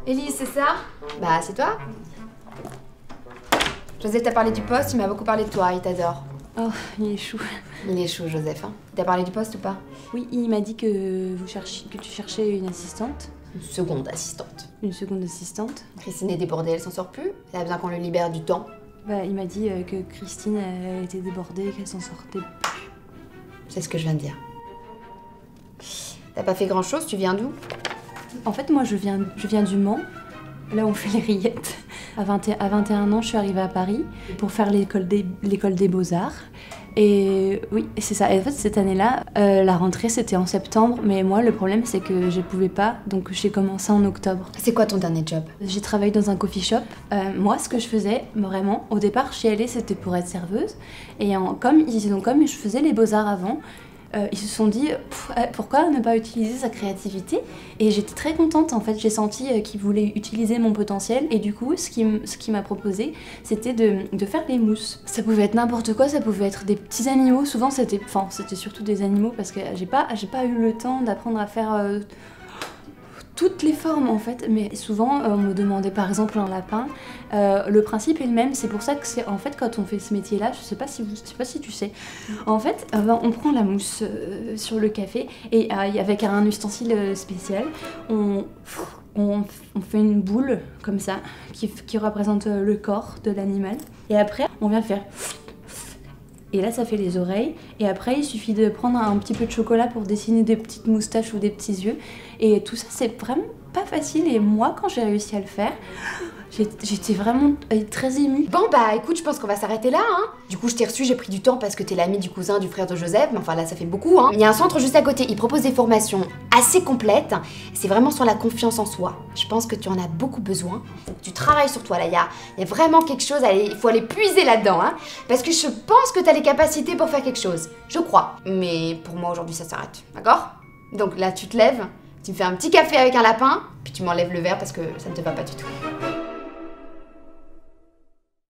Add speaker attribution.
Speaker 1: Élise, c'est ça? Bah, c'est toi. Joseph t'a parlé du poste, il m'a beaucoup parlé de toi, il t'adore.
Speaker 2: Oh, il est chou.
Speaker 1: Il est chou, Joseph. Hein. T'as parlé du poste ou pas?
Speaker 2: Oui, il m'a dit que tu cherchais une assistante.
Speaker 1: Une seconde assistante.
Speaker 2: Une seconde assistante.
Speaker 1: Christine est débordée, elle s'en sort plus. Elle a besoin qu'on lui libère du temps.
Speaker 2: Bah, il m'a dit que Christine elle était débordée, qu'elle s'en sortait plus.
Speaker 1: C'est ce que je viens de dire. T'as pas fait grand chose, tu viens d'où?
Speaker 2: En fait, moi, je viens du Mans, là où on fait les rillettes. À 21 ans, je suis arrivée à Paris pour faire l'école des Beaux-Arts. Et oui, c'est ça. Et en fait, cette année-là, la rentrée, c'était en septembre. Mais moi, le problème, c'est que je pouvais pas. Donc, j'ai commencé en octobre.
Speaker 1: C'est quoi ton dernier job?
Speaker 2: J'ai travaillé dans un coffee shop. Moi, ce que je faisais, vraiment, au départ, j'y allais, c'était pour être serveuse. Et comme je faisais les Beaux-Arts avant, ils se sont dit pourquoi ne pas utiliser sa créativité, et j'étais très contente en fait. J'ai senti qu'ils voulaient utiliser mon potentiel, et du coup ce qui m'a proposé, c'était de faire des mousses. Ça pouvait être n'importe quoi, ça pouvait être des petits animaux, souvent c'était surtout des animaux, parce que j'ai pas eu le temps d'apprendre à faire toutes les formes en fait, mais souvent on me demandait par exemple un lapin. Le principe est le même, c'est pour ça que c'est en fait quand on fait ce métier-là, je sais pas si tu sais. En fait, on prend la mousse sur le café et avec un ustensile spécial, on fait une boule comme ça qui représente le corps de l'animal. Et après, on vient faire. Et là, ça fait les oreilles. Et après, il suffit de prendre un petit peu de chocolat pour dessiner des petites moustaches ou des petits yeux. Et tout ça, c'est vraiment pas facile. Et moi, quand j'ai réussi à le faire, j'étais vraiment très émue.
Speaker 1: Bon bah écoute, je pense qu'on va s'arrêter là, hein. Du coup, je t'ai reçu, j'ai pris du temps parce que t'es l'ami du cousin du frère de Joseph. Mais enfin là, ça fait beaucoup, hein. Il y a un centre juste à côté, il propose des formations assez complètes. C'est vraiment sur la confiance en soi. Je pense que tu en as beaucoup besoin. Faut que tu travailles sur toi, là. Il y a vraiment quelque chose, il faut aller puiser là-dedans, hein. Parce que je pense que t'as les capacités pour faire quelque chose. Je crois. Mais pour moi, aujourd'hui, ça s'arrête. D'accord? Donc là, tu te lèves, tu me fais un petit café avec un lapin, puis tu m'enlèves le verre parce que ça ne te va pas du tout.